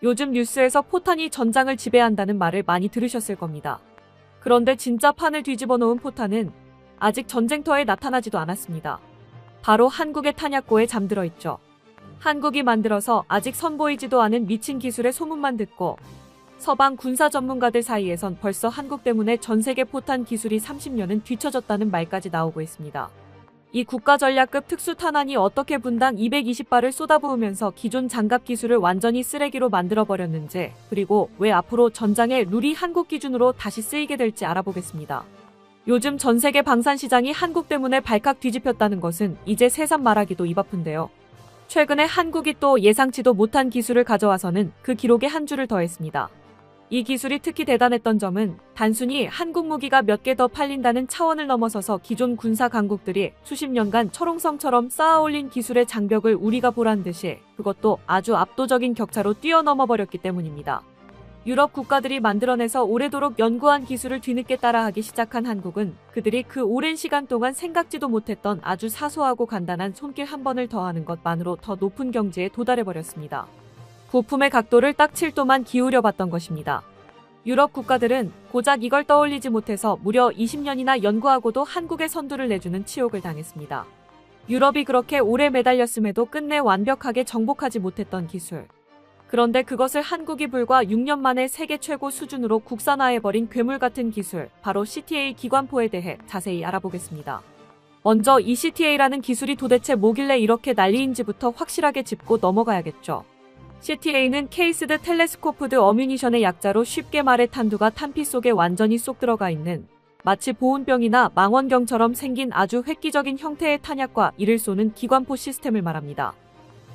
요즘 뉴스에서 포탄이 전장을 지배한다는 말을 많이 들으셨을 겁니다. 그런데 진짜 판을 뒤집어 놓은 포탄은 아직 전쟁터에 나타나지도 않았습니다. 바로 한국의 탄약고에 잠들어 있죠. 한국이 만들어서 아직 선보이지도 않은 미친 기술의 소문만 듣고 서방 군사 전문가들 사이에선 벌써 한국 때문에 전 세계 포탄 기술이 30년은 뒤처졌다는 말까지 나오고 있습니다. 이 국가전략급 특수탄환이 어떻게 분당 220발을 쏟아부으면서 기존 장갑 기술을 완전히 쓰레기로 만들어버렸는지, 그리고 왜 앞으로 전장에 룰이 한국 기준으로 다시 쓰이게 될지 알아보겠습니다. 요즘 전 세계 방산 시장이 한국 때문에 발칵 뒤집혔다는 것은 이제 새삼 말하기도 입 아픈데요. 최근에 한국이 또 예상치도 못한 기술을 가져와서는 그 기록에 한 줄을 더했습니다. 이 기술이 특히 대단했던 점은 단순히 한국 무기가 몇 개 더 팔린다는 차원을 넘어서서 기존 군사 강국들이 수십 년간 철옹성처럼 쌓아올린 기술의 장벽을 우리가 보란 듯이, 그것도 아주 압도적인 격차로 뛰어넘어 버렸기 때문입니다. 유럽 국가들이 만들어내서 오래도록 연구한 기술을 뒤늦게 따라하기 시작한 한국은 그들이 그 오랜 시간 동안 생각지도 못했던 아주 사소하고 간단한 손길 한 번을 더하는 것만으로 더 높은 경지에 도달해버렸습니다. 부품의 각도를 딱 7도만 기울여 봤던 것입니다. 유럽 국가들은 고작 이걸 떠올리지 못해서 무려 20년이나 연구하고도 한국의 선두를 내주는 치욕을 당했습니다. 유럽이 그렇게 오래 매달렸음에도 끝내 완벽하게 정복하지 못했던 기술. 그런데 그것을 한국이 불과 6년 만에 세계 최고 수준으로 국산화해버린 괴물 같은 기술, 바로 CTA 기관포에 대해 자세히 알아보겠습니다. 먼저 이 CTA라는 기술이 도대체 뭐길래 이렇게 난리인지부터 확실하게 짚고 넘어가야겠죠. CTA는 케이스드 텔레스코프드 어뮤니션의 약자로 쉽게 말해 탄두가 탄피 속에 완전히 쏙 들어가 있는, 마치 보온병이나 망원경처럼 생긴 아주 획기적인 형태의 탄약과 이를 쏘는 기관포 시스템을 말합니다.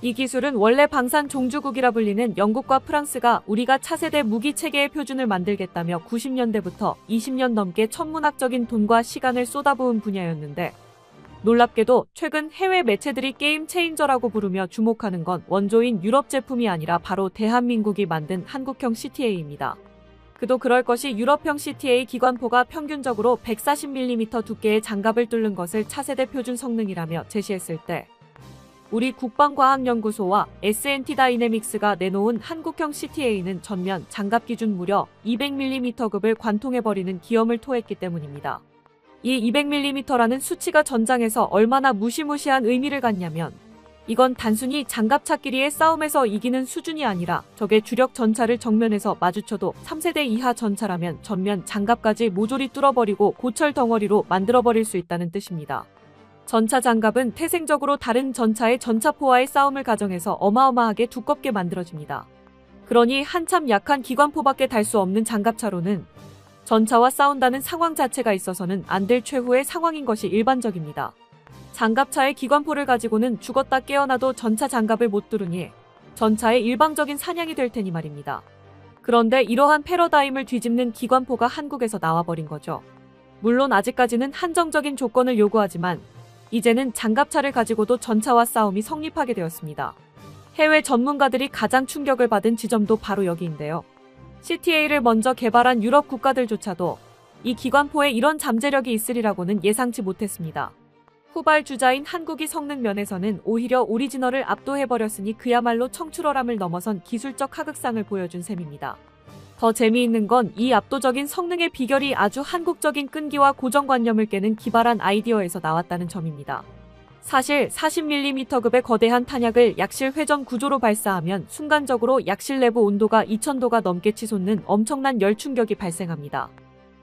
이 기술은 원래 방산 종주국이라 불리는 영국과 프랑스가 우리가 차세대 무기 체계의 표준을 만들겠다며 90년대부터 20년 넘게 천문학적인 돈과 시간을 쏟아부은 분야였는데, 놀랍게도 최근 해외 매체들이 게임 체인저라고 부르며 주목하는 건 원조인 유럽 제품이 아니라 바로 대한민국이 만든 한국형 CTA입니다. 그도 그럴 것이 유럽형 CTA 기관포가 평균적으로 140mm 두께의 장갑을 뚫는 것을 차세대 표준 성능이라며 제시했을 때, 우리 국방과학연구소와 S&T 다이내믹스가 내놓은 한국형 CTA는 전면 장갑 기준 무려 200mm급을 관통해버리는 기염을 토했기 때문입니다. 이 200mm라는 수치가 전장에서 얼마나 무시무시한 의미를 갖냐면, 이건 단순히 장갑차 끼리의 싸움에서 이기는 수준이 아니라 적의 주력 전차를 정면에서 마주쳐도 3세대 이하 전차라면 전면 장갑까지 모조리 뚫어버리고 고철 덩어리로 만들어버릴 수 있다는 뜻입니다. 전차 장갑은 태생적으로 다른 전차의 전차포와의 싸움을 가정해서 어마어마하게 두껍게 만들어집니다. 그러니 한참 약한 기관포밖에 달 수 없는 장갑차로는 전차와 싸운다는 상황 자체가 있어서는 안 될 최후의 상황인 것이 일반적입니다. 장갑차의 기관포를 가지고는 죽었다 깨어나도 전차 장갑을 못 뚫으니 전차의 일방적인 사냥이 될 테니 말입니다. 그런데 이러한 패러다임을 뒤집는 기관포가 한국에서 나와버린 거죠. 물론 아직까지는 한정적인 조건을 요구하지만 이제는 장갑차를 가지고도 전차와 싸움이 성립하게 되었습니다. 해외 전문가들이 가장 충격을 받은 지점도 바로 여기인데요. CTA를 먼저 개발한 유럽 국가들조차도 이 기관포에 이런 잠재력이 있으리라고는 예상치 못했습니다. 후발주자인 한국이 성능 면에서는 오히려 오리지널을 압도해버렸으니 그야말로 청출어람을 넘어선 기술적 하극상을 보여준 셈입니다. 더 재미있는 건 이 압도적인 성능의 비결이 아주 한국적인 끈기와 고정관념을 깨는 기발한 아이디어에서 나왔다는 점입니다. 사실 40mm급의 거대한 탄약을 약실 회전 구조로 발사하면 순간적으로 약실 내부 온도가 2000도가 넘게 치솟는 엄청난 열 충격이 발생합니다.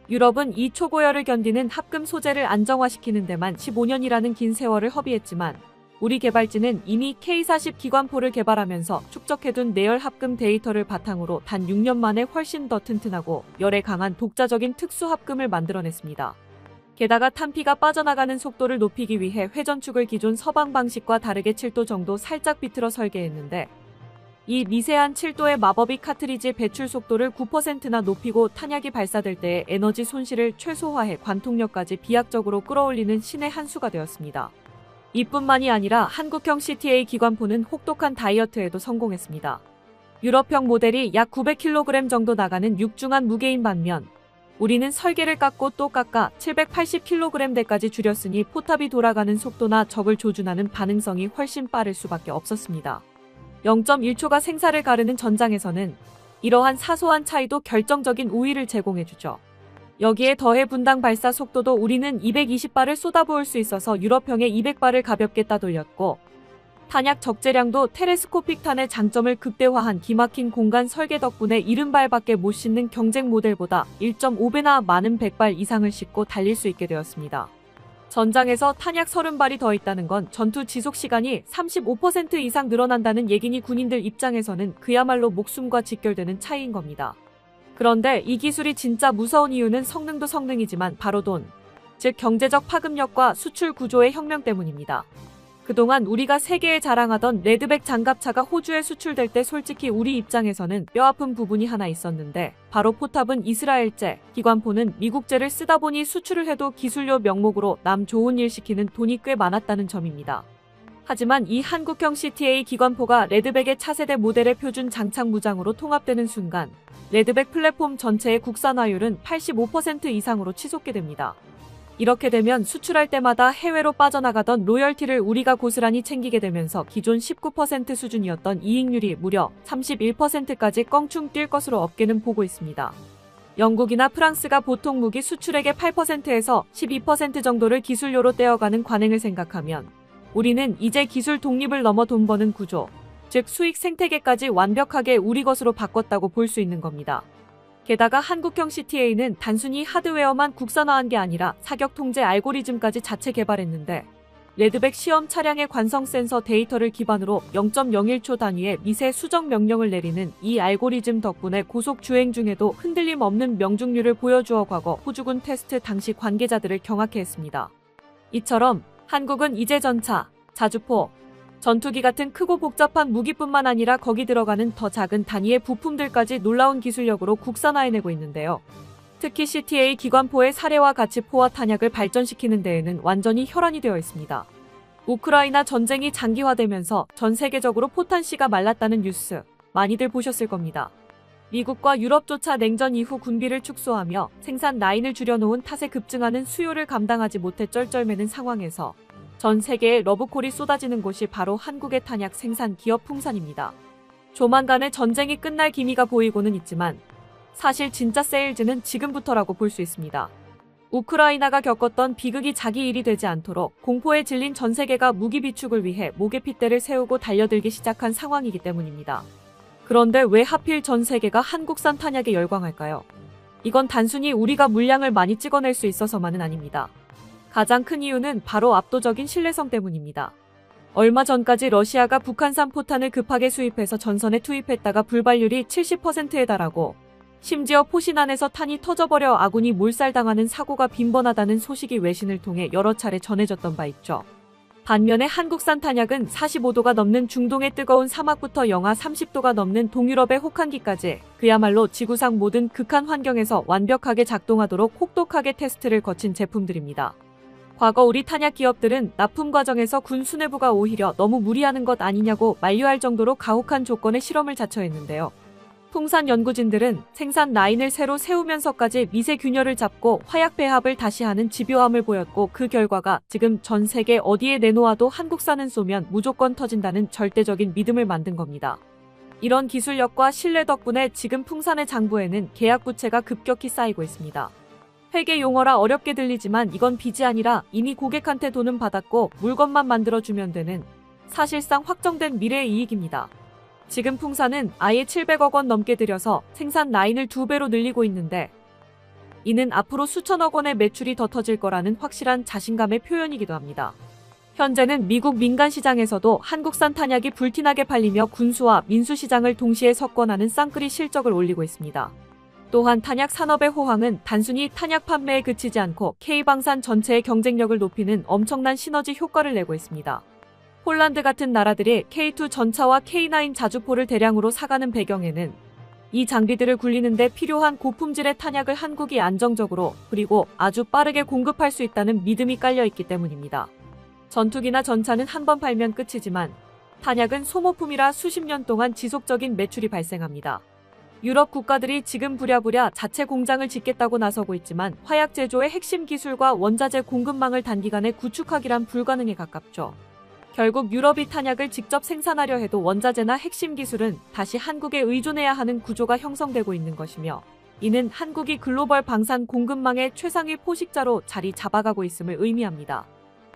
유럽은 이 초고열을 견디는 합금 소재를 안정화시키는 데만 15년이라는 긴 세월을 허비했지만 우리 개발진은 이미 K40 기관포를 개발하면서 축적해둔 내열 합금 데이터를 바탕으로 단 6년 만에 훨씬 더 튼튼하고 열에 강한 독자적인 특수 합금을 만들어냈습니다. 게다가 탄피가 빠져나가는 속도를 높이기 위해 회전축을 기존 서방 방식과 다르게 7도 정도 살짝 비틀어 설계했는데, 이 미세한 7도의 마법이 카트리지 배출 속도를 9%나 높이고 탄약이 발사될 때의 에너지 손실을 최소화해 관통력까지 비약적으로 끌어올리는 신의 한 수가 되었습니다. 이뿐만이 아니라 한국형 CTA 기관포는 혹독한 다이어트에도 성공했습니다. 유럽형 모델이 약 900kg 정도 나가는 육중한 무게인 반면 우리는 설계를 깎고 또 깎아 780kg대까지 줄였으니 포탑이 돌아가는 속도나 적을 조준하는 반응성이 훨씬 빠를 수밖에 없었습니다. 0.1초가 생사를 가르는 전장에서는 이러한 사소한 차이도 결정적인 우위를 제공해주죠. 여기에 더해 분당 발사 속도도 우리는 220발을 쏟아부을 수 있어서 유럽형의 200발을 가볍게 따돌렸고, 탄약 적재량도 텔레스코픽 탄의 장점을 극대화한 기막힌 공간 설계 덕분에 70발밖에 못 싣는 경쟁 모델보다 1.5배나 많은 100발 이상을 싣고 달릴 수 있게 되었습니다. 전장에서 탄약 30발이 더 있다는 건 전투 지속 시간이 35% 이상 늘어난다는 얘기니 군인들 입장에서는 그야말로 목숨과 직결되는 차이인 겁니다. 그런데 이 기술이 진짜 무서운 이유는 성능도 성능이지만 바로 돈, 즉 경제적 파급력과 수출 구조의 혁명 때문입니다. 그동안 우리가 세계에 자랑하던 레드백 장갑차가 호주에 수출될 때 솔직히 우리 입장에서는 뼈아픈 부분이 하나 있었는데, 바로 포탑은 이스라엘제, 기관포는 미국제를 쓰다 보니 수출을 해도 기술료 명목으로 남 좋은 일 시키는 돈이 꽤 많았다는 점입니다. 하지만 이 한국형 CTA 기관포가 레드백의 차세대 모델의 표준 장착 무장으로 통합되는 순간 레드백 플랫폼 전체의 국산화율은 85% 이상으로 치솟게 됩니다. 이렇게 되면 수출할 때마다 해외로 빠져나가던 로열티를 우리가 고스란히 챙기게 되면서 기존 19% 수준이었던 이익률이 무려 31%까지 껑충 뛸 것으로 업계는 보고 있습니다. 영국이나 프랑스가 보통 무기 수출액의 8%에서 12% 정도를 기술료로 떼어가는 관행을 생각하면 우리는 이제 기술 독립을 넘어 돈 버는 구조, 즉 수익 생태계까지 완벽하게 우리 것으로 바꿨다고 볼 수 있는 겁니다. 게다가 한국형 CTA는 단순히 하드웨어만 국산화한 게 아니라 사격 통제 알고리즘까지 자체 개발했는데, 레드백 시험 차량의 관성 센서 데이터를 기반으로 0.01초 단위의 미세 수정 명령을 내리는 이 알고리즘 덕분에 고속 주행 중에도 흔들림 없는 명중률을 보여주어 과거 호주군 테스트 당시 관계자들을 경악해 했습니다. 이처럼 한국은 이제 전차, 자주포, 전투기 같은 크고 복잡한 무기뿐만 아니라 거기 들어가는 더 작은 단위의 부품들까지 놀라운 기술력으로 국산화해내고 있는데요. 특히 CTA 기관포의 사례와 같이 포와 탄약을 발전시키는 데에는 완전히 혈안이 되어 있습니다. 우크라이나 전쟁이 장기화되면서 전 세계적으로 포탄씨가 말랐다는 뉴스 많이들 보셨을 겁니다. 미국과 유럽조차 냉전 이후 군비를 축소하며 생산 라인을 줄여놓은 탓에 급증하는 수요를 감당하지 못해 쩔쩔매는 상황에서 전 세계에 러브콜이 쏟아지는 곳이 바로 한국의 탄약 생산 기업 풍산입니다. 조만간에 전쟁이 끝날 기미가 보이고는 있지만 사실 진짜 세일즈는 지금부터라고 볼 수 있습니다. 우크라이나가 겪었던 비극이 자기 일이 되지 않도록 공포에 질린 전 세계가 무기 비축을 위해 목에 핏대를 세우고 달려들기 시작한 상황이기 때문입니다. 그런데 왜 하필 전 세계가 한국산 탄약에 열광할까요? 이건 단순히 우리가 물량을 많이 찍어낼 수 있어서만은 아닙니다. 가장 큰 이유는 바로 압도적인 신뢰성 때문입니다. 얼마 전까지 러시아가 북한산 포탄을 급하게 수입해서 전선에 투입했다가 불발률이 70%에 달하고 심지어 포신 안에서 탄이 터져버려 아군이 몰살당하는 사고가 빈번하다는 소식이 외신을 통해 여러 차례 전해졌던 바 있죠. 반면에 한국산 탄약은 45도가 넘는 중동의 뜨거운 사막부터 영하 30도가 넘는 동유럽의 혹한기까지 그야말로 지구상 모든 극한 환경에서 완벽하게 작동하도록 혹독하게 테스트를 거친 제품들입니다. 과거 우리 탄약 기업들은 납품 과정에서 군 수뇌부가 오히려 너무 무리하는 것 아니냐고 만류할 정도로 가혹한 조건의 실험을 자처했는데요. 풍산 연구진들은 생산 라인을 새로 세우면서까지 미세 균열을 잡고 화약 배합을 다시 하는 집요함을 보였고, 그 결과가 지금 전 세계 어디에 내놓아도 한국산은 쏘면 무조건 터진다는 절대적인 믿음을 만든 겁니다. 이런 기술력과 신뢰 덕분에 지금 풍산의 장부에는 계약 부채가 급격히 쌓이고 있습니다. 회계 용어라 어렵게 들리지만 이건 빚이 아니라 이미 고객한테 돈은 받았고 물건만 만들어주면 되는 사실상 확정된 미래의 이익입니다. 지금 풍산은 아예 700억 원 넘게 들여서 생산 라인을 2배로 늘리고 있는데, 이는 앞으로 수천억 원의 매출이 더 터질 거라는 확실한 자신감의 표현이기도 합니다. 현재는 미국 민간 시장에서도 한국산 탄약이 불티나게 팔리며 군수와 민수 시장을 동시에 석권하는 쌍끌이 실적을 올리고 있습니다. 또한 탄약 산업의 호황은 단순히 탄약 판매에 그치지 않고 K방산 전체의 경쟁력을 높이는 엄청난 시너지 효과를 내고 있습니다. 폴란드 같은 나라들이 K2 전차와 K9 자주포를 대량으로 사가는 배경에는 이 장비들을 굴리는 데 필요한 고품질의 탄약을 한국이 안정적으로 그리고 아주 빠르게 공급할 수 있다는 믿음이 깔려 있기 때문입니다. 전투기나 전차는 한 번 팔면 끝이지만 탄약은 소모품이라 수십 년 동안 지속적인 매출이 발생합니다. 유럽 국가들이 지금 부랴부랴 자체 공장을 짓겠다고 나서고 있지만 화약 제조의 핵심 기술과 원자재 공급망을 단기간에 구축하기란 불가능에 가깝죠. 결국 유럽이 탄약을 직접 생산하려 해도 원자재나 핵심 기술은 다시 한국에 의존해야 하는 구조가 형성되고 있는 것이며, 이는 한국이 글로벌 방산 공급망의 최상위 포식자로 자리 잡아가고 있음을 의미합니다.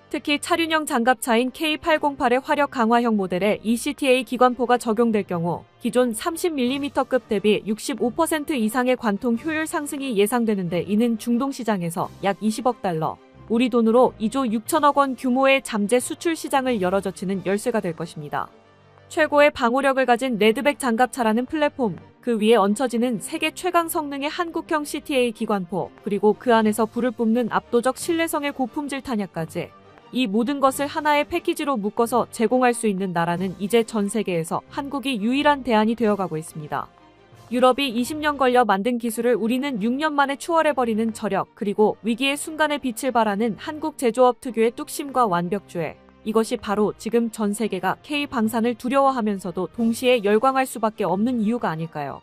특히 차륜형 장갑차인 K808의 화력 강화형 모델에 ECTA 기관포가 적용될 경우 기존 30mm급 대비 65% 이상의 관통 효율 상승이 예상되는데, 이는 중동 시장에서 약 20억 달러, 우리 돈으로 2조 6천억 원 규모의 잠재 수출 시장을 열어젖히는 열쇠가 될 것입니다. 최고의 방호력을 가진 레드백 장갑차라는 플랫폼, 그 위에 얹혀지는 세계 최강 성능의 한국형 CTA 기관포, 그리고 그 안에서 불을 뿜는 압도적 신뢰성의 고품질 탄약까지, 이 모든 것을 하나의 패키지로 묶어서 제공할 수 있는 나라는 이제 전 세계에서 한국이 유일한 대안이 되어가고 있습니다. 유럽이 20년 걸려 만든 기술을 우리는 6년 만에 추월해버리는 저력, 그리고 위기의 순간에 빛을 발하는 한국 제조업 특유의 뚝심과 완벽주의, 이것이 바로 지금 전 세계가 K-방산을 두려워하면서도 동시에 열광할 수밖에 없는 이유가 아닐까요?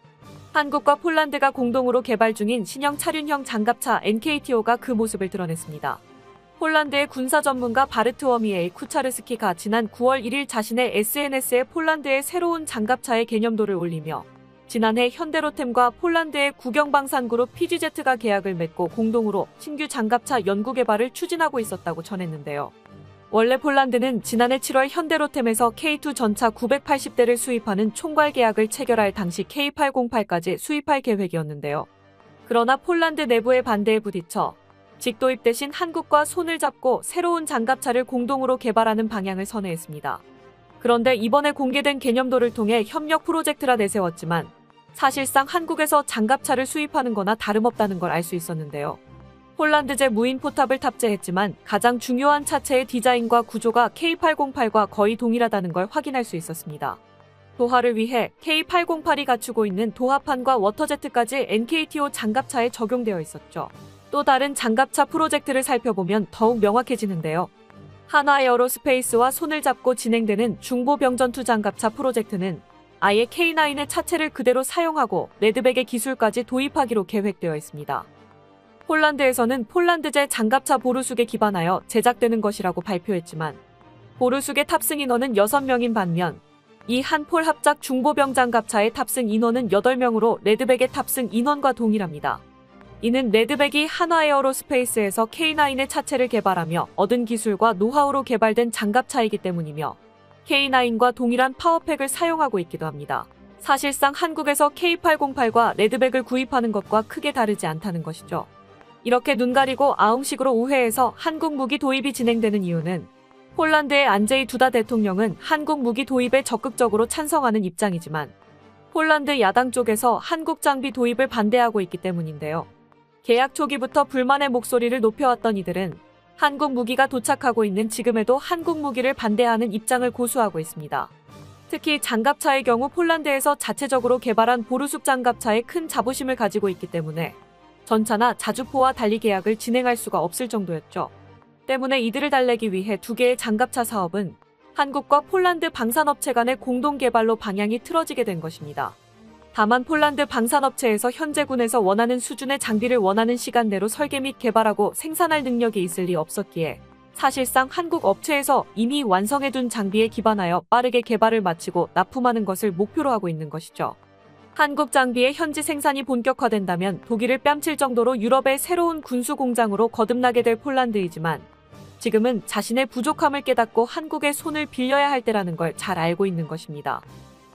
한국과 폴란드가 공동으로 개발 중인 신형 차륜형 장갑차 NKTO가 그 모습을 드러냈습니다. 폴란드의 군사 전문가 바르트워미에이 쿠차르스키가 지난 9월 1일 자신의 SNS에 폴란드의 새로운 장갑차의 개념도를 올리며, 지난해 현대로템과 폴란드의 국영방산그룹 PGZ가 계약을 맺고 공동으로 신규 장갑차 연구 개발을 추진하고 있었다고 전했는데요. 원래 폴란드는 지난해 7월 현대로템에서 K2 전차 980대를 수입하는 총괄 계약을 체결할 당시 K808까지 수입할 계획이었는데요. 그러나 폴란드 내부의 반대에 부딪혀 직도입 대신 한국과 손을 잡고 새로운 장갑차를 공동으로 개발하는 방향을 선회했습니다. 그런데 이번에 공개된 개념도를 통해 협력 프로젝트라 내세웠지만, 사실상 한국에서 장갑차를 수입하는 거나 다름없다는 걸 알 수 있었는데요. 폴란드제 무인 포탑을 탑재했지만 가장 중요한 차체의 디자인과 구조가 K808과 거의 동일하다는 걸 확인할 수 있었습니다. 도하를 위해 K808이 갖추고 있는 도하판과 워터제트까지 NKTO 장갑차에 적용되어 있었죠. 또 다른 장갑차 프로젝트를 살펴보면 더욱 명확해지는데요. 한화에어로스페이스와 손을 잡고 진행되는 중보병전투 장갑차 프로젝트는 아예 K9의 차체를 그대로 사용하고 레드백의 기술까지 도입하기로 계획되어 있습니다. 폴란드에서는 폴란드제 장갑차 보르숙에 기반하여 제작되는 것이라고 발표했지만, 보르숙의 탑승 인원은 6명인 반면 이 한 폴 합작 중보병 장갑차의 탑승 인원은 8명으로 레드백의 탑승 인원과 동일합니다. 이는 레드백이 한화에어로스페이스에서 K9의 차체를 개발하며 얻은 기술과 노하우로 개발된 장갑차이기 때문이며, K9과 동일한 파워팩을 사용하고 있기도 합니다. 사실상 한국에서 K808과 레드백을 구입하는 것과 크게 다르지 않다는 것이죠. 이렇게 눈 가리고 아웅식으로 우회해서 한국 무기 도입이 진행되는 이유는, 폴란드의 안제이 두다 대통령은 한국 무기 도입에 적극적으로 찬성하는 입장이지만 폴란드 야당 쪽에서 한국 장비 도입을 반대하고 있기 때문인데요. 계약 초기부터 불만의 목소리를 높여왔던 이들은 한국 무기가 도착하고 있는 지금에도 한국 무기를 반대하는 입장을 고수하고 있습니다. 특히 장갑차의 경우 폴란드에서 자체적으로 개발한 보르숙 장갑차에 큰 자부심을 가지고 있기 때문에 전차나 자주포와 달리 계약을 진행할 수가 없을 정도였죠. 때문에 이들을 달래기 위해 두 개의 장갑차 사업은 한국과 폴란드 방산업체 간의 공동 개발로 방향이 틀어지게 된 것입니다. 다만 폴란드 방산업체에서 현재 군에서 원하는 수준의 장비를 원하는 시간 내로 설계 및 개발하고 생산할 능력이 있을 리 없었기에 사실상 한국 업체에서 이미 완성해둔 장비에 기반하여 빠르게 개발을 마치고 납품하는 것을 목표로 하고 있는 것이죠. 한국 장비의 현지 생산이 본격화된다면 독일을 뺨칠 정도로 유럽의 새로운 군수 공장으로 거듭나게 될 폴란드이지만 지금은 자신의 부족함을 깨닫고 한국의 손을 빌려야 할 때라는 걸 잘 알고 있는 것입니다.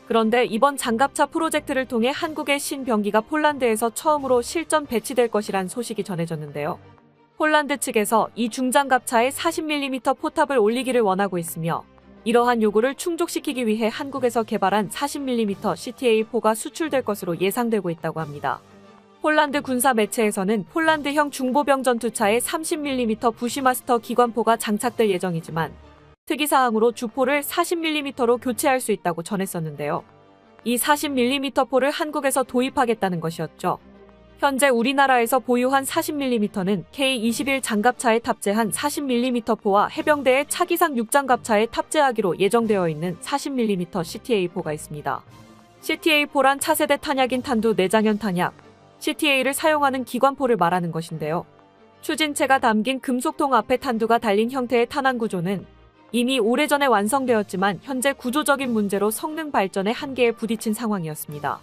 그런데 이번 장갑차 프로젝트를 통해 한국의 신병기가 폴란드에서 처음으로 실전 배치될 것이란 소식이 전해졌는데요. 폴란드 측에서 이 중장갑차에 40mm 포탑을 올리기를 원하고 있으며 이러한 요구를 충족시키기 위해 한국에서 개발한 40mm CTA4가 수출될 것으로 예상되고 있다고 합니다. 폴란드 군사 매체에서는 폴란드형 중보병 전투차에 30mm 부시마스터 기관포가 장착될 예정이지만 특이사항으로 주포를 40mm로 교체할 수 있다고 전했었는데요. 이 40mm 포를 한국에서 도입하겠다는 것이었죠. 현재 우리나라에서 보유한 40mm는 K21 장갑차에 탑재한 40mm 포와 해병대의 차기상 6장갑차에 탑재하기로 예정되어 있는 40mm CTA4가 있습니다. CTA4란 차세대 탄약인 탄두 내장현 탄약, CTA를 사용하는 기관포를 말하는 것인데요. 추진체가 담긴 금속통 앞에 탄두가 달린 형태의 탄환 구조는 이미 오래전에 완성되었지만 현재 구조적인 문제로 성능 발전의 한계에 부딪힌 상황이었습니다.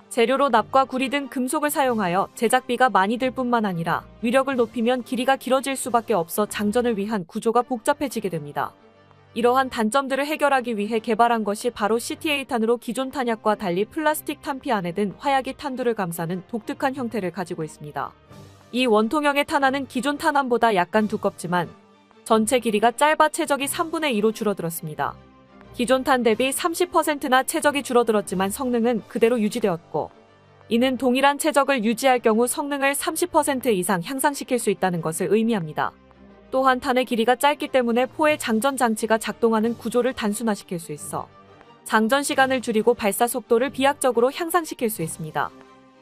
재료로 납과 구리 등 금속을 사용하여 제작비가 많이 들 뿐만 아니라 위력을 높이면 길이가 길어질 수밖에 없어 장전을 위한 구조가 복잡해지게 됩니다. 이러한 단점들을 해결하기 위해 개발한 것이 바로 CTA-탄으로 기존 탄약과 달리 플라스틱 탄피 안에 든 화약이 탄두를 감싸는 독특한 형태를 가지고 있습니다. 이 원통형의 탄환은 기존 탄환보다 약간 두껍지만 전체 길이가 짧아 최적이 3분의 2로 줄어들었습니다. 기존 탄 대비 30%나 최적이 줄어들었지만 성능은 그대로 유지되었고, 이는 동일한 최적을 유지할 경우 성능을 30% 이상 향상시킬 수 있다는 것을 의미합니다. 또한 탄의 길이가 짧기 때문에 포의 장전 장치가 작동하는 구조를 단순화시킬 수 있어 장전 시간을 줄이고 발사 속도를 비약적으로 향상시킬 수 있습니다.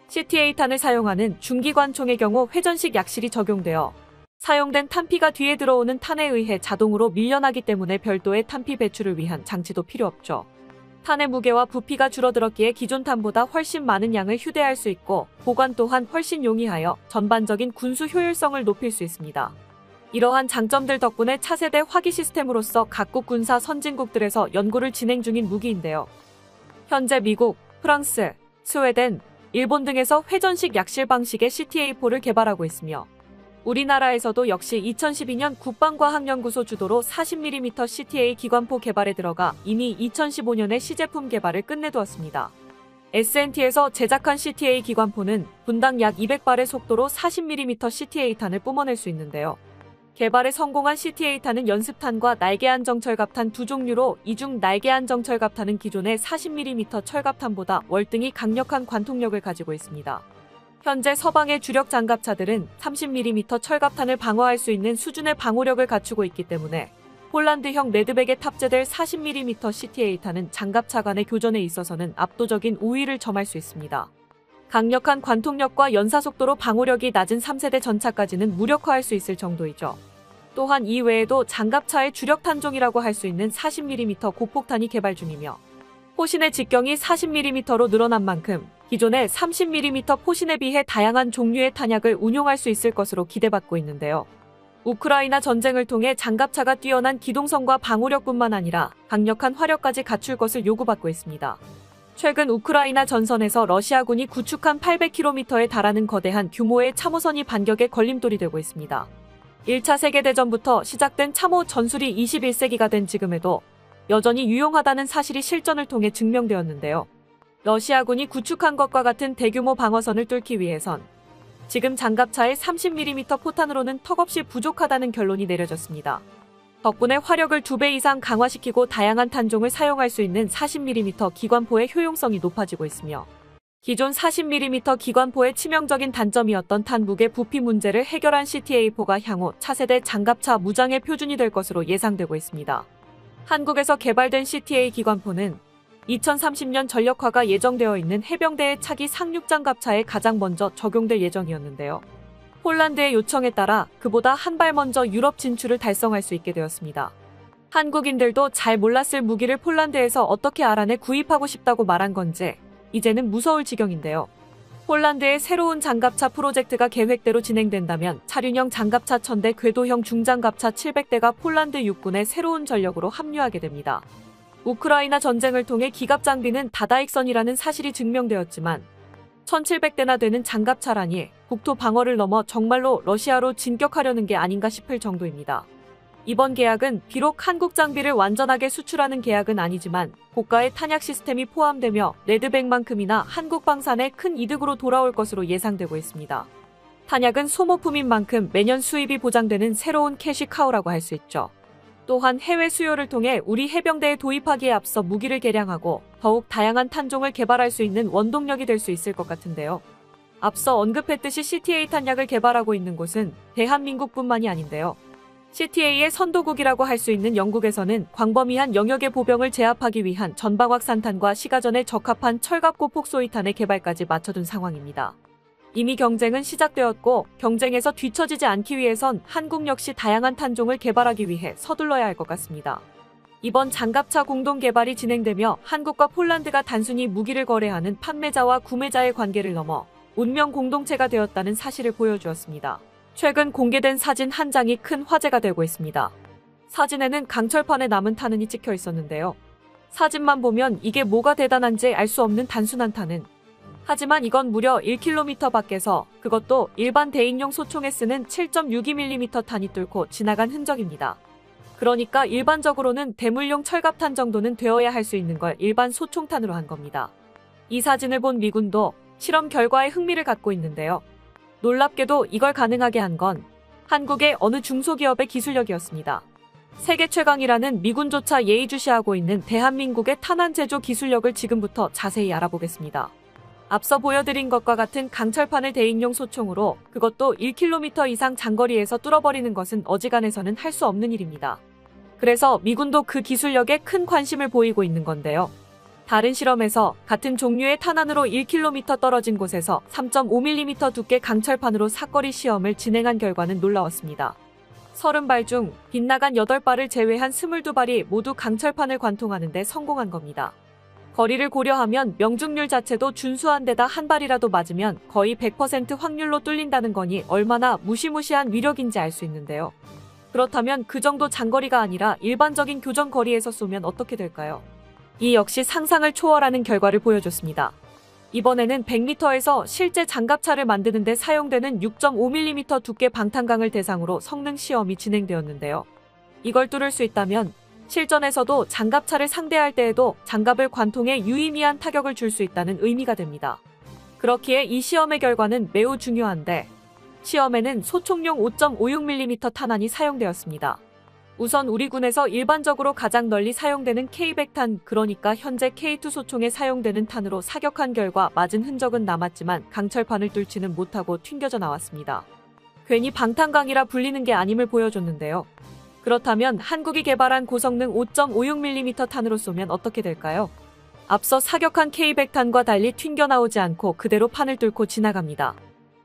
CTA-탄을 사용하는 중기관총의 경우 회전식 약실이 적용되어 사용된 탄피가 뒤에 들어오는 탄에 의해 자동으로 밀려나기 때문에 별도의 탄피 배출을 위한 장치도 필요 없죠. 탄의 무게와 부피가 줄어들었기에 기존 탄보다 훨씬 많은 양을 휴대할 수 있고 보관 또한 훨씬 용이하여 전반적인 군수 효율성을 높일 수 있습니다. 이러한 장점들 덕분에 차세대 화기 시스템으로서 각국 군사 선진국들에서 연구를 진행 중인 무기인데요. 현재 미국, 프랑스, 스웨덴, 일본 등에서 회전식 약실 방식의 CTA-4를 개발하고 있으며 우리나라에서도 역시 2012년 국방과학연구소 주도로 40mm CTA 기관포 개발에 들어가 이미 2015년에 시제품 개발을 끝내두었습니다. S&T에서 제작한 CTA 기관포는 분당 약 200발의 속도로 40mm CTA-탄을 뿜어낼 수 있는데요. 개발에 성공한 CTA-탄은 연습탄과 날개 안정 철갑탄 두 종류로 이중 날개 안정 철갑탄은 기존의 40mm 철갑탄보다 월등히 강력한 관통력을 가지고 있습니다. 현재 서방의 주력 장갑차들은 30mm 철갑탄을 방어할 수 있는 수준의 방호력을 갖추고 있기 때문에 폴란드형 레드백에 탑재될 40mm CTA-탄은 장갑차 간의 교전에 있어서는 압도적인 우위를 점할 수 있습니다. 강력한 관통력과 연사속도로 방호력이 낮은 3세대 전차까지는 무력화할 수 있을 정도이죠. 또한 이 외에도 장갑차의 주력 탄종이라고 할 수 있는 40mm 고폭탄이 개발 중이며 포신의 직경이 40mm로 늘어난 만큼 기존의 30mm 포신에 비해 다양한 종류의 탄약을 운용할 수 있을 것으로 기대받고 있는데요. 우크라이나 전쟁을 통해 장갑차가 뛰어난 기동성과 방호력뿐만 아니라 강력한 화력까지 갖출 것을 요구받고 있습니다. 최근 우크라이나 전선에서 러시아군이 구축한 800km에 달하는 거대한 규모의 참호선이 반격의 걸림돌이 되고 있습니다. 1차 세계대전부터 시작된 참호 전술이 21세기가 된 지금에도 여전히 유용하다는 사실이 실전을 통해 증명되었는데요. 러시아군이 구축한 것과 같은 대규모 방어선을 뚫기 위해선 지금 장갑차의 30mm 포탄으로는 턱없이 부족하다는 결론이 내려졌습니다. 덕분에 화력을 2배 이상 강화시키고 다양한 탄종을 사용할 수 있는 40mm 기관포의 효용성이 높아지고 있으며 기존 40mm 기관포의 치명적인 단점이었던 탄 무게 부피 문제를 해결한 CTA-4가 향후 차세대 장갑차 무장의 표준이 될 것으로 예상되고 있습니다. 한국에서 개발된 CTA 기관포는 2030년 전력화가 예정되어 있는 해병대의 차기 상륙장갑차에 가장 먼저 적용될 예정이었는데요. 폴란드의 요청에 따라 그보다 한 발 먼저 유럽 진출을 달성할 수 있게 되었습니다. 한국인들도 잘 몰랐을 무기를 폴란드에서 어떻게 알아내 구입하고 싶다고 말한 건지 이제는 무서울 지경인데요. 폴란드의 새로운 장갑차 프로젝트가 계획대로 진행된다면 차륜형 장갑차 1000대, 궤도형 중장갑차 700대가 폴란드 육군의 새로운 전력으로 합류하게 됩니다. 우크라이나 전쟁을 통해 기갑 장비는 다다익선이라는 사실이 증명되었지만 1700대나 되는 장갑차라니 국토 방어를 넘어 정말로 러시아로 진격하려는 게 아닌가 싶을 정도입니다. 이번 계약은 비록 한국 장비를 완전하게 수출하는 계약은 아니지만 고가의 탄약 시스템이 포함되며 레드백만큼이나 한국 방산에 큰 이득으로 돌아올 것으로 예상되고 있습니다. 탄약은 소모품인 만큼 매년 수입이 보장되는 새로운 캐시카우라고 할 수 있죠. 또한 해외 수요를 통해 우리 해병대에 도입하기에 앞서 무기를 개량하고 더욱 다양한 탄종을 개발할 수 있는 원동력이 될 수 있을 것 같은데요. 앞서 언급했듯이 CTA 탄약을 개발하고 있는 곳은 대한민국뿐만이 아닌데요. CTA의 선도국이라고 할 수 있는 영국에서는 광범위한 영역의 보병을 제압하기 위한 전방확산탄과 시가전에 적합한 철갑고 폭소위탄의 개발까지 맞춰둔 상황입니다. 이미 경쟁은 시작되었고 경쟁에서 뒤처지지 않기 위해선 한국 역시 다양한 탄종을 개발하기 위해 서둘러야 할 것 같습니다. 이번 장갑차 공동 개발이 진행되며 한국과 폴란드가 단순히 무기를 거래하는 판매자와 구매자의 관계를 넘어 운명 공동체가 되었다는 사실을 보여주었습니다. 최근 공개된 사진 한 장이 큰 화제가 되고 있습니다. 사진에는 강철판에 남은 탄은이 찍혀 있었는데요. 사진만 보면 이게 뭐가 대단한지 알 수 없는 단순한 탄은. 하지만 이건 무려 1km 밖에서, 그것도 일반 대인용 소총에 쓰는 7.62mm 탄이 뚫고 지나간 흔적입니다. 그러니까 일반적으로는 대물용 철갑탄 정도는 되어야 할 수 있는 걸 일반 소총탄으로 한 겁니다. 이 사진을 본 미군도 실험 결과에 흥미를 갖고 있는데요. 놀랍게도 이걸 가능하게 한 건 한국의 어느 중소기업의 기술력이었습니다. 세계 최강이라는 미군조차 예의주시하고 있는 대한민국의 탄환 제조 기술력을 지금부터 자세히 알아보겠습니다. 앞서 보여드린 것과 같은 강철판을 대인용 소총으로, 그것도 1km 이상 장거리에서 뚫어버리는 것은 어지간해서는 할 수 없는 일입니다. 그래서 미군도 그 기술력에 큰 관심을 보이고 있는 건데요. 다른 실험에서 같은 종류의 탄환으로 1km 떨어진 곳에서 3.5mm 두께 강철판으로 사거리 시험을 진행한 결과는 놀라웠습니다. 30발 중 빗나간 8발을 제외한 22발이 모두 강철판을 관통하는 데 성공한 겁니다. 거리를 고려하면 명중률 자체도 준수한 데다 한 발이라도 맞으면 거의 100% 확률로 뚫린다는 거니 얼마나 무시무시한 위력인지 알 수 있는데요. 그렇다면 그 정도 장거리가 아니라 일반적인 교전 거리에서 쏘면 어떻게 될까요? 이 역시 상상을 초월하는 결과를 보여줬습니다. 이번에는 100m에서 실제 장갑차를 만드는 데 사용되는 6.5mm 두께 방탄강을 대상으로 성능 시험이 진행되었는데요. 이걸 뚫을 수 있다면 실전에서도 장갑차를 상대할 때에도 장갑을 관통해 유의미한 타격을 줄 수 있다는 의미가 됩니다. 그렇기에 이 시험의 결과는 매우 중요한데, 시험에는 소총용 5.56mm 탄환이 사용되었습니다. 우선 우리 군에서 일반적으로 가장 널리 사용되는 K100탄, 그러니까 현재 K2 소총에 사용되는 탄으로 사격한 결과 맞은 흔적은 남았지만 강철판을 뚫지는 못하고 튕겨져 나왔습니다. 괜히 방탄강이라 불리는 게 아님을 보여줬는데요. 그렇다면 한국이 개발한 고성능 5.56mm 탄으로 쏘면 어떻게 될까요? 앞서 사격한 K100탄과 달리 튕겨나오지 않고 그대로 판을 뚫고 지나갑니다.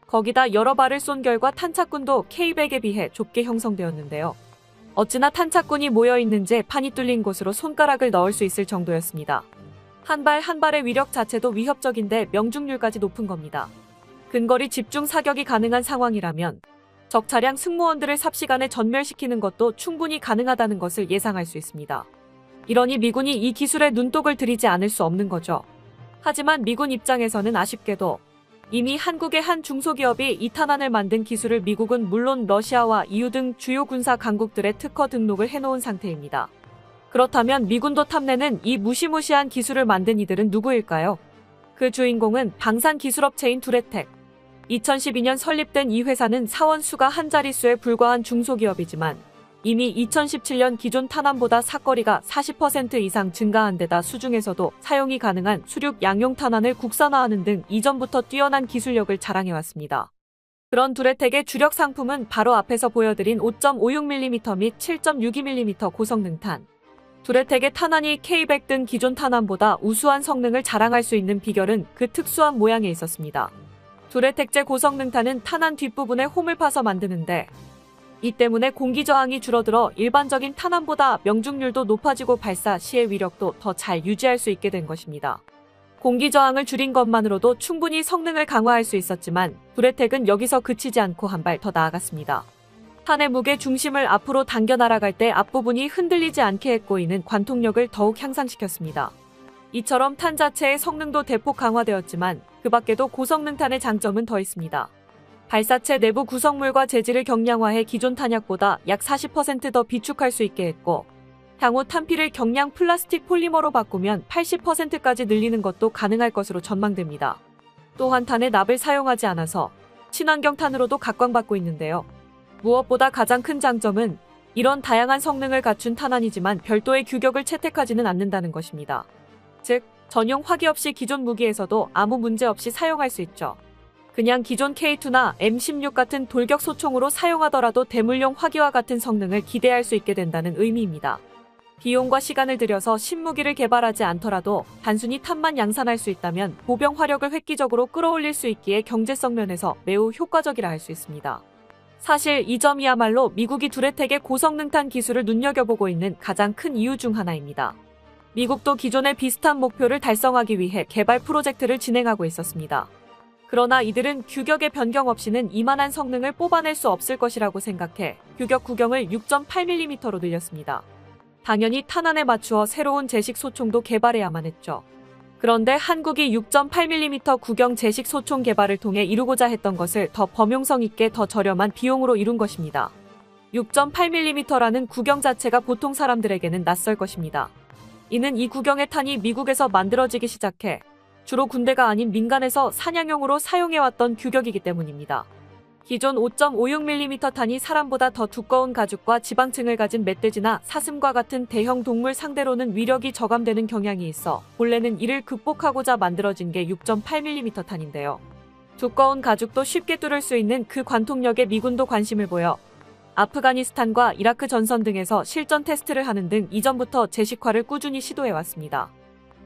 거기다 여러 발을 쏜 결과 탄착군도 K100에 비해 좁게 형성되었는데요. 어찌나 탄착군이 모여있는지 판이 뚫린 곳으로 손가락을 넣을 수 있을 정도였습니다. 한 발 한 발의 위력 자체도 위협적인데 명중률까지 높은 겁니다. 근거리 집중 사격이 가능한 상황이라면 적차량 승무원들을 삽시간에 전멸시키는 것도 충분히 가능하다는 것을 예상할 수 있습니다. 이러니 미군이 이 기술에 눈독을 들이지 않을 수 없는 거죠. 하지만 미군 입장에서는 아쉽게도 이미 한국의 한 중소기업이 이 탄환을 만든 기술을 미국은 물론 러시아와 EU 등 주요 군사 강국들의 특허 등록을 해놓은 상태입니다. 그렇다면 미군도 탐내는 이 무시무시한 기술을 만든 이들은 누구일까요? 그 주인공은 방산기술업체인 두레텍. 2012년 설립된 이 회사는 사원 수가 한 자릿수에 불과한 중소기업이지만 이미 2017년 기존 탄환보다 사거리가 40% 이상 증가한 데다 수중에서도 사용이 가능한 수륙 양용 탄환을 국산화하는 등 이전부터 뛰어난 기술력을 자랑해왔습니다. 그런 두레텍의 주력 상품은 바로 앞에서 보여드린 5.56mm 및 7.62mm 고성능 탄. 두레텍의 탄환이 K100 등 기존 탄환보다 우수한 성능을 자랑할 수 있는 비결은 그 특수한 모양에 있었습니다. 두레텍제 고성능탄은 탄환 뒷부분에 홈을 파서 만드는데, 이 때문에 공기 저항이 줄어들어 일반적인 탄환보다 명중률도 높아지고 발사 시의 위력도 더 잘 유지할 수 있게 된 것입니다. 공기 저항을 줄인 것만으로도 충분히 성능을 강화할 수 있었지만 두레텍은 여기서 그치지 않고 한 발 더 나아갔습니다. 탄의 무게 중심을 앞으로 당겨 날아갈 때 앞부분이 흔들리지 않게 해꼬이는 관통력을 더욱 향상시켰습니다. 이처럼 탄 자체의 성능도 대폭 강화되었지만 그 밖에도 고성능탄의 장점은 더 있습니다. 발사체 내부 구성물과 재질을 경량화해 기존 탄약보다 약 40% 더 비축할 수 있게 했고, 향후 탄피를 경량 플라스틱 폴리머로 바꾸면 80%까지 늘리는 것도 가능할 것으로 전망됩니다. 또한 탄의 납을 사용하지 않아서 친환경 탄으로도 각광받고 있는데요. 무엇보다 가장 큰 장점은 이런 다양한 성능을 갖춘 탄환이지만 별도의 규격을 채택하지는 않는다는 것입니다. 즉, 전용 화기 없이 기존 무기에서도 아무 문제 없이 사용할 수 있죠. 그냥 기존 K2나 M16 같은 돌격 소총으로 사용하더라도 대물용 화기와 같은 성능을 기대할 수 있게 된다는 의미입니다. 비용과 시간을 들여서 신무기를 개발하지 않더라도 단순히 탄만 양산할 수 있다면 보병 화력을 획기적으로 끌어올릴 수 있기에 경제성 면에서 매우 효과적이라 할 수 있습니다. 사실 이 점이야말로 미국이 두레텍의 고성능탄 기술을 눈여겨보고 있는 가장 큰 이유 중 하나입니다. 미국도 기존의 비슷한 목표를 달성하기 위해 개발 프로젝트를 진행하고 있었습니다. 그러나 이들은 규격의 변경 없이는 이만한 성능을 뽑아낼 수 없을 것이라고 생각해 규격 구경을 6.8mm로 늘렸습니다. 당연히 탄환에 맞추어 새로운 제식 소총도 개발해야만 했죠. 그런데 한국이 6.8mm 구경 제식 소총 개발을 통해 이루고자 했던 것을 더 범용성 있게 더 저렴한 비용으로 이룬 것입니다. 6.8mm라는 구경 자체가 보통 사람들에게는 낯설 것입니다. 이는 이 구경의 탄이 미국에서 만들어지기 시작해 주로 군대가 아닌 민간에서 사냥용으로 사용해왔던 규격이기 때문입니다. 기존 5.56mm 탄이 사람보다 더 두꺼운 가죽과 지방층을 가진 멧돼지나 사슴과 같은 대형 동물 상대로는 위력이 저감되는 경향이 있어 본래는 이를 극복하고자 만들어진 게 6.8mm 탄인데요. 두꺼운 가죽도 쉽게 뚫을 수 있는 그 관통력에 미군도 관심을 보여 아프가니스탄과 이라크 전선 등에서 실전 테스트를 하는 등 이전부터 제식화를 꾸준히 시도해왔습니다.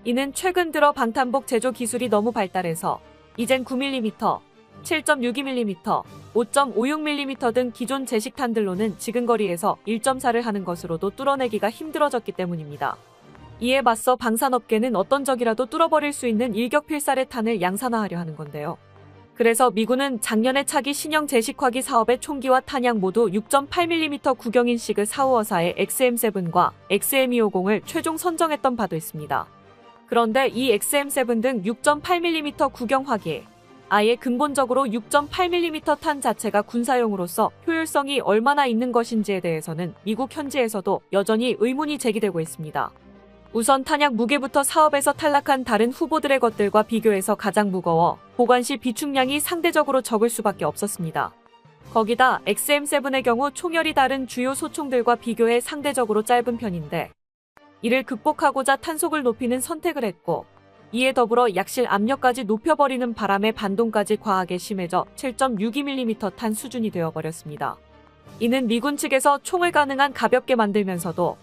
이는 최근 들어 방탄복 제조 기술이 너무 발달해서 이젠 9mm, 7.62mm, 5.56mm 등 기존 제식탄들로는 지근거리에서 1.4를 하는 것으로도 뚫어내기가 힘들어졌기 때문입니다. 이에 맞서 방산업계는 어떤 적이라도 뚫어버릴 수 있는 일격필살의 탄을 양산화하려 하는 건데요. 그래서 미군은 작년에 차기 신형 제식화기 사업의 총기와 탄약 모두 6.8mm 구경인 시그 454의 XM7과 XM250을 최종 선정했던 바도 있습니다. 그런데 이 XM7 등 6.8mm 구경화기에 아예 근본적으로 6.8mm 탄 자체가 군사용으로서 효율성이 얼마나 있는 것인지에 대해서는 미국 현지에서도 여전히 의문이 제기되고 있습니다. 우선 탄약 무게부터 사업에서 탈락한 다른 후보들의 것들과 비교해서 가장 무거워 보관 시 비축량이 상대적으로 적을 수밖에 없었습니다. 거기다 XM7의 경우 총열이 다른 주요 소총들과 비교해 상대적으로 짧은 편인데 이를 극복하고자 탄속을 높이는 선택을 했고 이에 더불어 약실 압력까지 높여버리는 바람에 반동까지 과하게 심해져 7.62mm 탄 수준이 되어버렸습니다. 이는 미군 측에서 총을 가능한 가볍게 만들면서도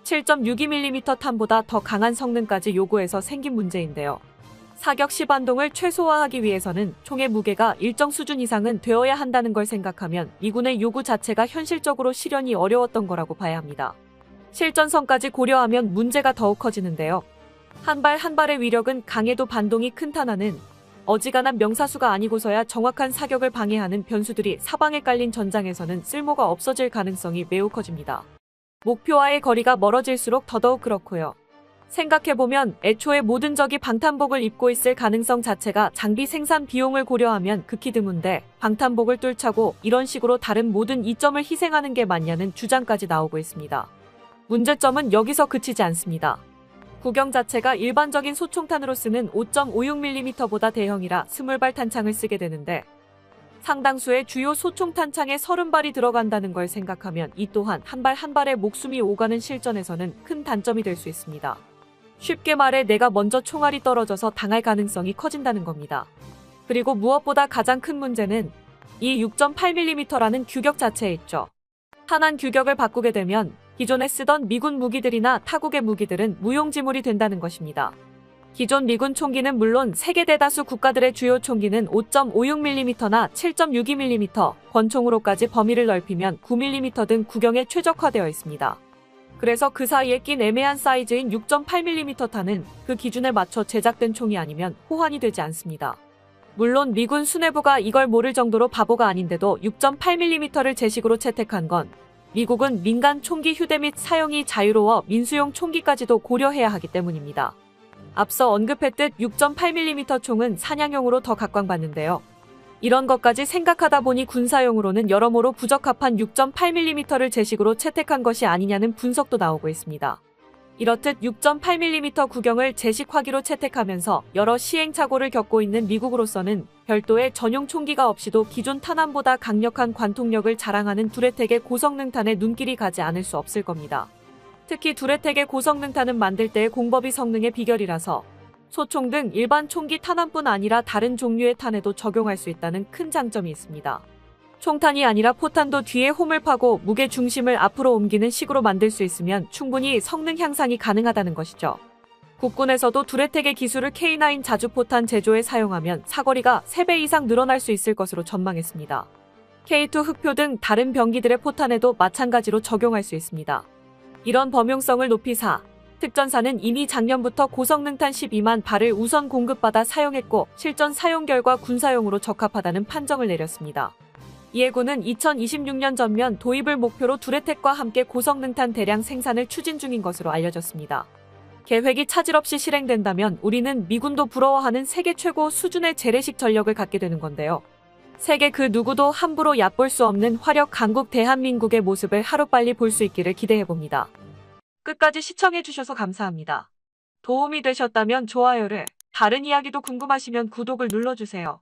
7.62mm 탄보다 더 강한 성능까지 요구해서 생긴 문제인데요. 사격 시 반동을 최소화하기 위해서는 총의 무게가 일정 수준 이상은 되어야 한다는 걸 생각하면 미군의 요구 자체가 현실적으로 실현이 어려웠던 거라고 봐야 합니다. 실전성까지 고려하면 문제가 더욱 커지는데요. 한 발 한 발의 위력은 강해도 반동이 큰 탄환은 어지간한 명사수가 아니고서야 정확한 사격을 방해하는 변수들이 사방에 깔린 전장에서는 쓸모가 없어질 가능성이 매우 커집니다. 목표와의 거리가 멀어질수록 더더욱 그렇고요. 생각해보면 애초에 모든 적이 방탄복을 입고 있을 가능성 자체가 장비 생산 비용을 고려하면 극히 드문데 방탄복을 뚫자고 이런 식으로 다른 모든 이점을 희생하는 게 맞냐는 주장까지 나오고 있습니다. 문제점은 여기서 그치지 않습니다. 구경 자체가 일반적인 소총탄으로 쓰는 5.56mm보다 대형이라 20발 탄창을 쓰게 되는데 상당수의 주요 소총 탄창에 30발이 들어간다는 걸 생각하면 이 또한 한 발 한 발의 목숨이 오가는 실전에서는 큰 단점이 될 수 있습니다. 쉽게 말해 내가 먼저 총알이 떨어져서 당할 가능성이 커진다는 겁니다. 그리고 무엇보다 가장 큰 문제는 이 6.8mm라는 규격 자체에 있죠. 탄환 규격을 바꾸게 되면 기존에 쓰던 미군 무기들이나 타국의 무기들은 무용지물이 된다는 것입니다. 기존 미군 총기는 물론 세계 대다수 국가들의 주요 총기는 5.56mm나 7.62mm, 권총으로까지 범위를 넓히면 9mm 등 구경에 최적화되어 있습니다. 그래서 그 사이에 낀 애매한 사이즈인 6.8mm 탄은 그 기준에 맞춰 제작된 총이 아니면 호환이 되지 않습니다. 물론 미군 수뇌부가 이걸 모를 정도로 바보가 아닌데도 6.8mm를 제식으로 채택한 건 미국은 민간 총기 휴대 및 사용이 자유로워 민수용 총기까지도 고려해야 하기 때문입니다. 앞서 언급했듯 6.8mm 총은 사냥용으로 더 각광받는데요. 이런 것까지 생각하다 보니 군사용으로는 여러모로 부적합한 6.8mm를 제식으로 채택한 것이 아니냐는 분석도 나오고 있습니다. 이렇듯 6.8mm 구경을 제식화기로 채택하면서 여러 시행착오를 겪고 있는 미국으로서는 별도의 전용 총기가 없이도 기존 탄환보다 강력한 관통력을 자랑하는 두레텍의 고성능탄에 눈길이 가지 않을 수 없을 겁니다. 특히 두레텍의 고성능탄은 만들 때의 공법이 성능의 비결이라서 소총 등 일반 총기 탄환뿐 아니라 다른 종류의 탄에도 적용할 수 있다는 큰 장점이 있습니다. 총탄이 아니라 포탄도 뒤에 홈을 파고 무게 중심을 앞으로 옮기는 식으로 만들 수 있으면 충분히 성능 향상이 가능하다는 것이죠. 국군에서도 두레텍의 기술을 K9 자주포탄 제조에 사용하면 사거리가 3배 이상 늘어날 수 있을 것으로 전망했습니다. K2 흑표 등 다른 병기들의 포탄에도 마찬가지로 적용할 수 있습니다. 이런 범용성을 높이 특전사는 이미 작년부터 고성능탄 12만 발을 우선 공급받아 사용했고 실전 사용 결과 군사용으로 적합하다는 판정을 내렸습니다. 이에 군은 2026년 전면 도입을 목표로 두레텍과 함께 고성능탄 대량 생산을 추진 중인 것으로 알려졌습니다. 계획이 차질 없이 실행된다면 우리는 미군도 부러워하는 세계 최고 수준의 재래식 전력을 갖게 되는 건데요. 세계 그 누구도 함부로 얕볼 수 없는 화력 강국 대한민국의 모습을 하루빨리 볼 수 있기를 기대해봅니다. 끝까지 시청해주셔서 감사합니다. 도움이 되셨다면 좋아요를, 다른 이야기도 궁금하시면 구독을 눌러주세요.